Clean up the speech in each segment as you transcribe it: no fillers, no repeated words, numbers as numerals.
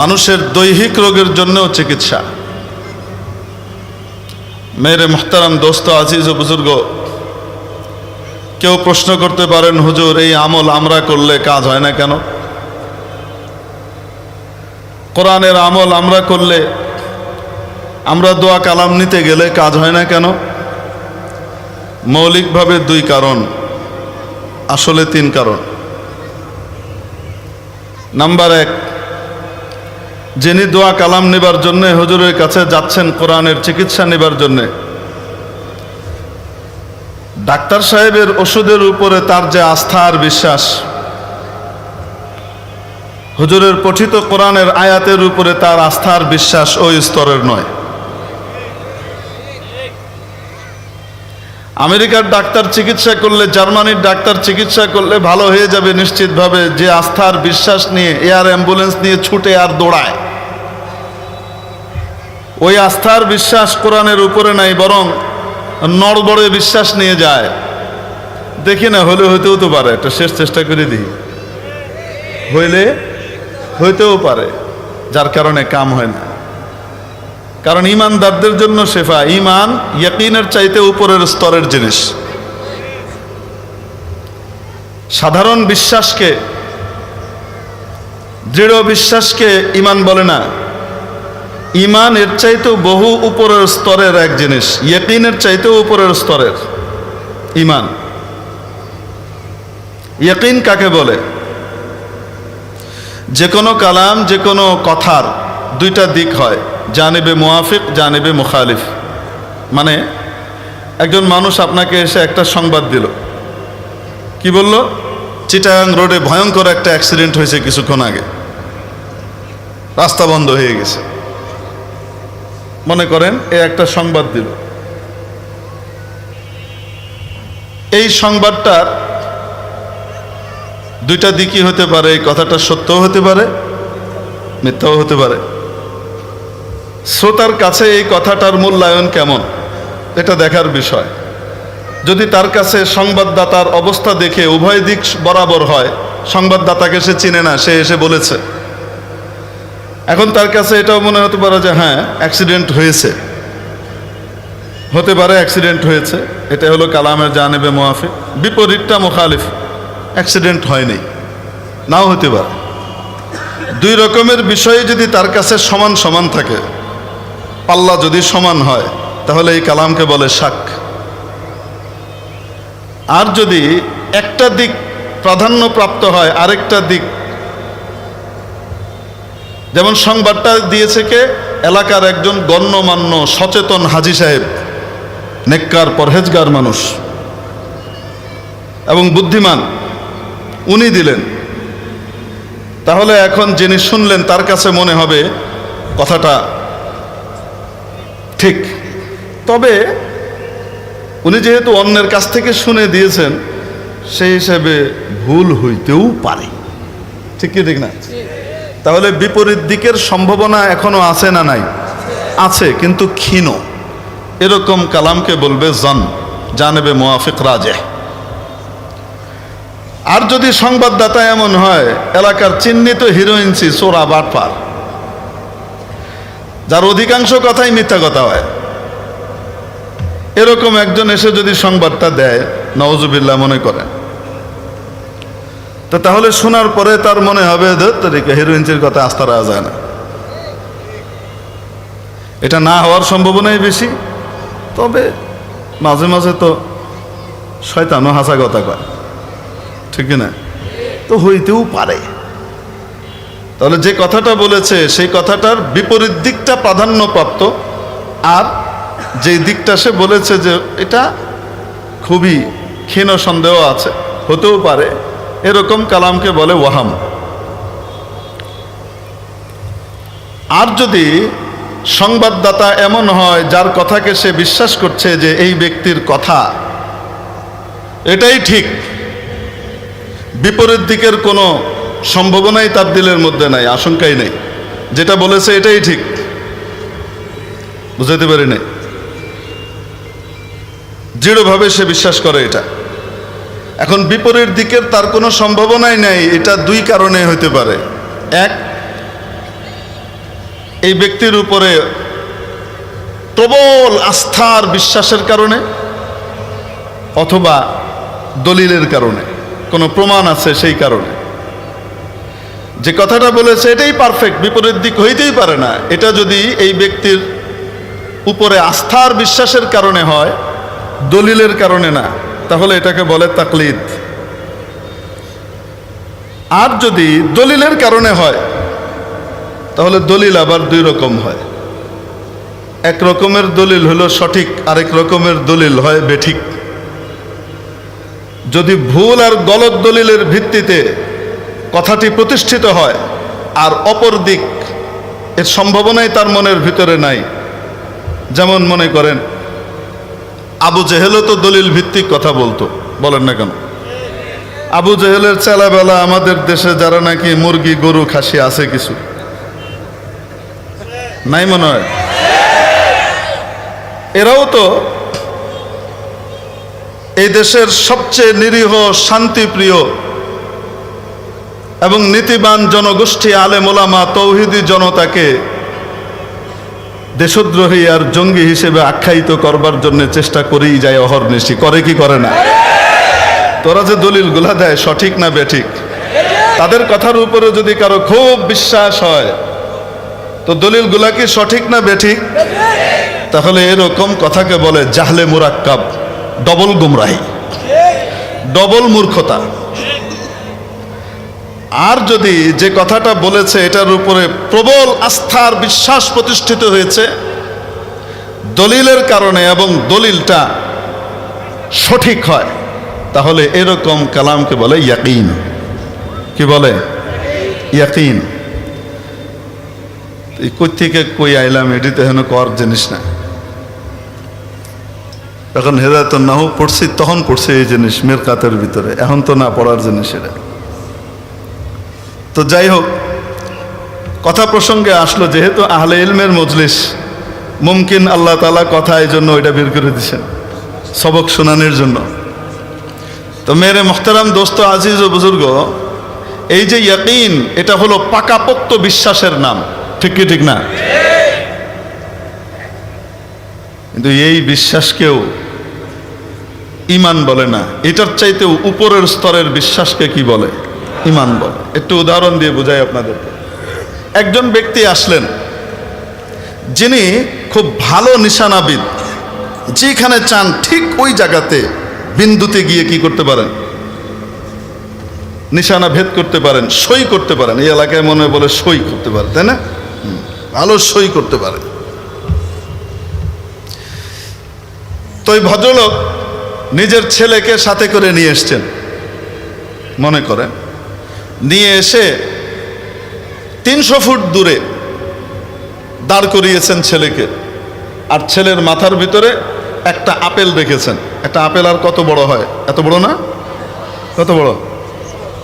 মানুষের দৈহিক রোগের জন্যও চিকিৎসা। মেরে মুহতারাম দোস্ত আজিজ ও বুজুর্গ, কেউ প্রশ্ন করতে পারেন, হুজুর এই আমল আমরা করলে কাজ হয় না কেন? কোরআনের আমল আমরা করলে, আমরা দোয়া কালাম নিতে গেলে কাজ হয় না কেন? মৌলিকভাবে দুই কারণ, আসলে তিন কারণ। নাম্বার এক, যিনি দোয়া কালাম নেবার জন্য হুজুরের কাছে যাচ্ছেন কোরআনের চিকিৎসা নেবার জন্যে, ডাক্তার সাহেবের ওষুধের উপরে তার যে আস্থা আর বিশ্বাস, হুজুরের পঠিত কোরআনের আয়াতের উপরে তার আস্থা আর বিশ্বাস ওই স্তরের নয়। আমেরিকার ডাক্তার চিকিৎসা করলে, জার্মানির ডাক্তার চিকিৎসা করলে ভালো হয়ে যাবে নিশ্চিতভাবে, যে আস্থা আর বিশ্বাস নিয়ে এয়ার অ্যাম্বুলেন্স নিয়ে ছুটে আর দৌড়ায়, ওই আস্থা আর বিশ্বাস কোরআনের উপরে নাই, বরং নড়বড়ে বিশ্বাস নিয়ে যায়। দেখি না, হলে হইতেও তো পারে, একটা শেষ চেষ্টা করে দিই, হইলে হইতেও পারে, যার কারণে কাম হয় না। কারণ ইমানদারদের জন্য শেফা, ইমান ইয়াকিনের চাইতে উপরের স্তরের জিনিস। সাধারণ বিশ্বাসকে, দৃঢ় বিশ্বাসকে ইমান বলে না। ইমান এর চাইতেও বহু উপরের স্তরের এক জিনিস, ইয়াকিনের চাইতেও উপরের স্তরের ইমান। ইয়াকিন কাকে বলে? যে কোনো কালাম, যে কোনো কথার দুইটা দিক হয়, জানিবে মুআফিক, জানিবে মুখালিফ। মানে একজন মানুষ আপনাকে এসে একটা সংবাদ দিল, কি বলল? চিটাগাং রোডে ভয়ঙ্কর একটা অ্যাক্সিডেন্ট হয়েছে কিছুক্ষণ আগে, রাস্তা বন্ধ হয়ে গেছে। মনে করেন এ একটা সংবাদ দিল। এই সংবাদটার দুইটা দিকই হতে পারে, এই কথাটা সত্যও হতে পারে, মিথ্যাও হতে পারে। শ্রোতার কাছে এই কথাটার মূল্যায়ন কেমন, এটা দেখার বিষয়। যদি তার কাছে সংবাদদাতার অবস্থা দেখে উভয় দিক বরাবর হয়, সংবাদদাতাকে সে চিনে না, সে এসে বলেছে, এখন তার কাছে এটাও মনে হতে পারে যে হ্যাঁ অ্যাক্সিডেন্ট হয়েছে, হতে পারে অ্যাক্সিডেন্ট হয়েছে, এটা হলো কালামের জানিবে মুআফিক। বিপরীতটা মুখালিফ, অ্যাক্সিডেন্ট হয়নি, নাও হতে পারে। দুই রকমের বিষয়ে যদি তার কাছে সমান সমান থাকে, পাল্লা যদি সমান হয়, তাহলে এই কালামকে বলে শাক। আর যদি একটা দিক প্রাধান্য প্রাপ্ত হয়, আরেকটা দিক, যেমন সংবাদটা দিয়েছে কে? এলাকার একজন গণ্যমান্য সচেতন হাজী সাহেব, নেককার পরহেজগার মানুষ এবং বুদ্ধিমান, উনি দিলেন। তাহলে এখন যিনি শুনলেন তার কাছে মনে হবে কথাটা ঠিক। তবে উনি যেহেতু অন্যের কাছ থেকে শুনে দিয়েছেন, সেই হিসাবে ভুল হইতেও পারে, ঠিক কি ঠিক না? তাহলে বিপরীত দিকের সম্ভাবনা এখনো আছে না নাই? আছে, কিন্তু ক্ষীণ। এরকম কালামকে বলবে জানিবে মুআফিক রাজেহ। আর যদি সংবাদদাতা এমন হয়, এলাকার চিহ্নিত হিরোইনসি, চোরা বাটপার, যার অধিকাংশ কথাই মিথ্যা কথা হয়, এরকম একজন এসে যদি সংবাদটা দেয়, নাউজুবিল্লাহ মনে করেন, তো তাহলে শোনার পরে তার মনে হবে হিরোইনসির কথা আস্থা রাখা যায় না। এটা না হওয়ার সম্ভাবনাই বেশি, তবে মাঝে মাঝে তো শয়তানও হাসা কথা কয়, ঠিক না? তো হইতেও পারে। তাহলে যে কথাটা বলেছে সেই কথাটার বিপরীত দিকটা প্রাধান্যপ্রাপ্ত, আর যে দিকটা সে বলেছে যে এটা খুবই ক্ষীণ সন্দেহ আছে, হতেও পারে, এরকম কালামকে বলে ওয়াহাম। আর যদি সংবাদদাতা এমন হয় যার কথাকে সে বিশ্বাস করছে যে এই ব্যক্তির কথা এটাই ঠিক, বিপরীত দিকের কোনো সম্ভাবনাই তার দিলের মধ্যে নাই, আশঙ্কাই নেই, যেটা বলেছে এটাই ঠিক, বুঝাতে পারি নাই, দৃঢ়ভাবে সে বিশ্বাস করে এটা। এখন বিপরীত দিকের তার কোনো সম্ভাবনাই নাই, এটা দুই কারণে হইতে পারে। এক, এই ব্যক্তির উপরে প্রবল আস্থার বিশ্বাসের কারণে অথবা দলিলের কারণে, কোনো প্রমাণ আছে সেই কারণে। যে কথাটা বলেছে এটাই পারফেক্ট, বিপরীত দিক হইতেই পারে না। এটা যদি এই ব্যক্তির উপরে আস্থার বিশ্বাসের কারণে হয়, দলিলের কারণে না, তাহলে এটাকে বলে তাকলিদ। আর যদি দলিলের কারণে হয়, তাহলে দলিল আবার দুই রকম হয়। এক রকমের দলিল হলো সঠিক, আরেক রকমের দলিল হয় বেঠিক। যদি ভুল আর গলত দলিলের ভিত্তিতে কথাটি প্রতিষ্ঠিত হয়, আর অপর দিক এর সম্ভাবনাই তার মনের ভিতরে নাই, যেমন মনে করেন আবু জেহেলও তো দলিল ভিত্তিক কথা বলতো, বলেন না কেন? আবু জেহেলের চেলাবেলা আমাদের দেশে যারা নাকি মুরগি গরু খাসি আছে কিছু নাই মনে হয়, এরাও তো এই দেশের সবচেয়ে নিরীহ, শান্তিপ্রিয় এবং নীতিবান জনগোষ্ঠী আলেম ওলামা তৌহিদি জনতাকে দেশদ্রোহী আর জঙ্গি হিসেবে আখ্যায়িত করবার জন্য চেষ্টা করেই যায় অহর্নিশি। করে কি করে না? তোরা যে দলিলগুলা দেয় সঠিক না বেঠিক, তাদের কথার উপরে যদি কারো খুব বিশ্বাস হয়, তো দলিলগুলা কি সঠিক না বেঠিক? তাহলে এরকম কথাকে বলে জাহলে মুরাক্কাব, ডবল গুমরাহি, ডবল মূর্খতা। আর যদি যে কথাটা বলেছে এটার উপরে প্রবল আস্থার বিশ্বাস প্রতিষ্ঠিত হয়েছে দলিলের কারণে এবং দলিলটা সঠিক হয়, তাহলে এরকম কালামকে বলে ইয়াকিন। কি বলে? ইয়াকিন। কই থেকে কই আইলাম, এটি তো হেন কর জিনিস না। এখন হেদায়েতুন নাহু পড়ছি, তখন পড়ছি এই জিনিস মিরকাতের ভিতরে, এখন তো না পড়ার জিনিস এটা। তো যাই হোক, কথা প্রসঙ্গে আসলো, যেহেতু আহলে ইলমের মজলিস, মুমকিন আল্লাহ তাআলা কথা এই জন্য ওইটা বের করে দিচ্ছেন সবক শোনানোর জন্য। তো মেরে মুহতারাম দোস্ত, আজিজ ও বুজুর্গ, এই যে ইয়াকিন, এটা হলো পাকাপোক্ত বিশ্বাসের নাম, ঠিক কি ঠিক না? কিন্তু এই বিশ্বাসকেও ঈমান বলে না, এটার চাইতেও উপরের স্তরের বিশ্বাসকে কি বলে? ঈমান বলে। একটু উদাহরণ দিয়ে বোঝাই আপনাদেরকে। একজন ব্যক্তি আসলেন যিনি খুব ভালো নিশানাবিদ, যেখানে চান ঠিক ওই জায়গাতে বিন্দুতে গিয়ে কি করতে পারেন? নিশানা ভেদ করতে পারেন, সই করতে পারেন। এই এলাকায় মনে বলে সই করতে পারে, তাই না? ভালো সই করতে পারে। তো এই ভদ্রলোক নিজের ছেলেকে সাথে করে নিয়ে এসছেন, মনে করেন নিয়ে এসে 300 ফুট দূরে দাঁড় করিয়েছেন ছেলেকে, আর ছেলের মাথার ভিতরে একটা আপেল রেখেছেন। একটা আপেল আর কত বড় হয়? এত বড় না? কত বড়?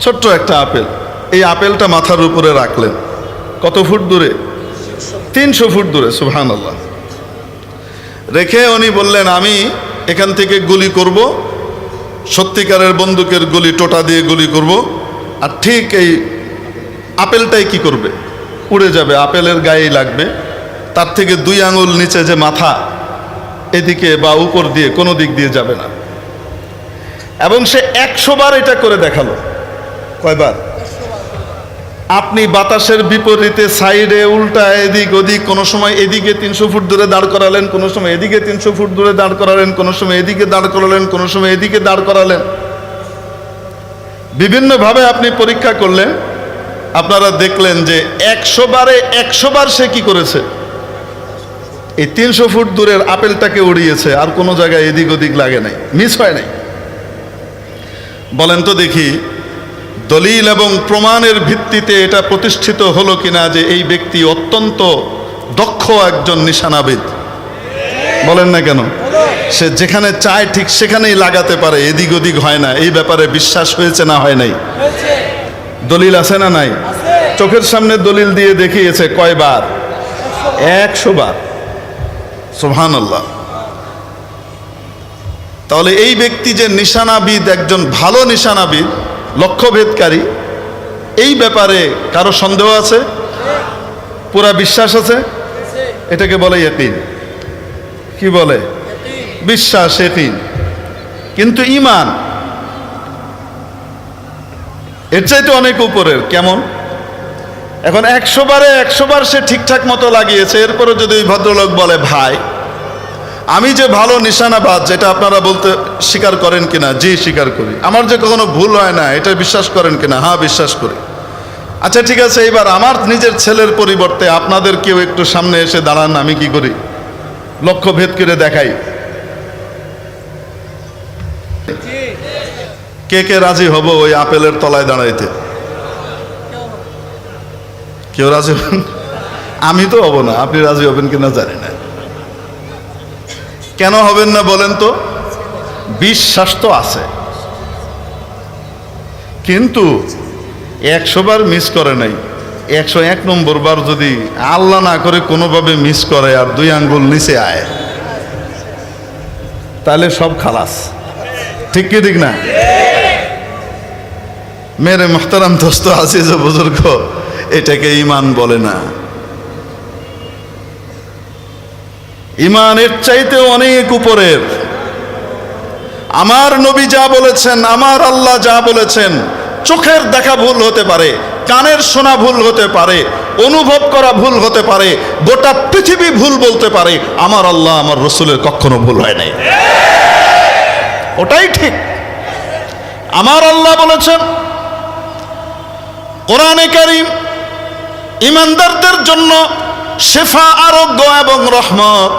ছোট্ট একটা আপেল। এই আপেলটা মাথার উপরে রাখলেন। কত ফুট দূরে? 300 ফুট দূরে। সুবহানাল্লাহ। রেখে উনি বললেন, আমি এখান থেকে গুলি করব, সত্যিকারের বন্দুকের গুলি, টোটা দিয়ে গুলি করব, আর ঠিক এই আপেলটাই কি করবে? উড়ে যাবে, আপেলের গায়েই লাগবে। তার থেকে 2 আঙুল নিচে যে মাথা, এদিকে বা উপর দিয়ে কোনো দিক দিয়ে যাবে না। এবং সে 100 বার এটা করে দেখালো। কয়বার? আপনি বাতাসের বিপরীতে, সাইডে, উল্টা, এদিক ওদিক, কোনো সময় এদিকে 300 ফুট দূরে দাঁড় করালেন, কোনো সময় এদিকে 300 ফুট দূরে দাঁড় করালেন, কোনো সময় এদিকে দাঁড় করালেন, কোনো সময় এদিকে দাঁড় করালেন। বিভিন্নভাবে আপনি পরীক্ষা করলেন। আপনারা দেখলেন যে 100 বারে 100 বার সে কি করেছে? এই 300 ফুট দূরের আপেলটাকে উড়িয়েছে, আর কোনো জায়গায় এদিক ওদিক লাগে নাই, মিস হয় নাই। বলেন তো দেখি, দলিল এবং প্রমাণের ভিত্তিতে এটা প্রতিষ্ঠিত হলো কিনা যে এই ব্যক্তি অত্যন্ত দক্ষ একজন নিশানাবিদ? বলেন না কেন? সে যেখানে চায় ঠিক সেখানেই লাগাতে পারে, এদিক ওদিক হয় না। এই ব্যাপারে বিশ্বাস হয়েছে না হয় নাই? দলিল আছে না নাই? চোখের সামনে দলিল দিয়ে দেখিয়েছে। কয়বার? 100 বার। সুবহানাল্লাহ। তাহলে এই ব্যক্তি যে নিশানাবিদ, একজন ভালো নিশানাবিদ, লক্ষ্যভেদকারী, এই ব্যাপারে কারো সন্দেহ আছে? পুরা বিশ্বাস আছে? এটাকে বলে ইয়াকিন। কি বলে? বিশ্বাস, ইয়াকিন। কিন্তু ঈমান এর চাইতে অনেক উপরের। কেমন? এখন 100 বারে 100 বার সে ঠিকঠাক মতো লাগিয়েছে, এরপরে যদি ওই ভদ্রলোক বলে ভাই আমি যে ভালো নিশানাবাজ, এটা আপনারা বলতে স্বীকার করেন কিনা? জি স্বীকার করি। আমার যে কখনো ভুল হয় না, এটা বিশ্বাস করেন কিনা? হ্যাঁ বিশ্বাস করি। আচ্ছা ঠিক আছে, এবার আমার নিজের ছেলের পরিবর্তে আপনাদের কেউ একটু সামনে এসে দাঁড়ান, আমি কি করি? লক্ষ্য ভেদ করে দেখাই। কে কে রাজি হব ওই আপেলের তলায় দাঁড়াইতে? কেউ রাজি হবেন? আমি তো হব না, আপনি রাজি হবেন কিনা জানি না। কেন হবেন না বলেন তো? বিশ্বাস তো আছে, কিন্তু 100 বার মিস করে নাই। 101 নম্বর বার যদি আল্লাহ না করে কোনোভাবে মিস করে আর 2 আঙ্গুল নিচে আয়, তাহলে সব খালাস। ঠিক কি ঠিক না? মেরে মুহতারাম দোস্ত আজিজ ও বুজুর্গ, এটাকে ঈমান বলে না। ঈমানের চাইতে অনেক উপরের। আমার নবী যা বলেছেন, আমার আল্লাহ যা বলেছেন, চোখের দেখা ভুল হতে পারে, কানের শোনা ভুল হতে পারে, অনুভব করা ভুল হতে পারে, গোটা পৃথিবী ভুল বলতে পারে, আমার আল্লাহ আমার রসুলের কখনো ভুল হয় নাই। ওটাই ঠিক। আমার আল্লাহ বলেছেন কোরআনে কারীম ঈমানদারদের জন্য শিফা, আরোগ্য এবং রহমত।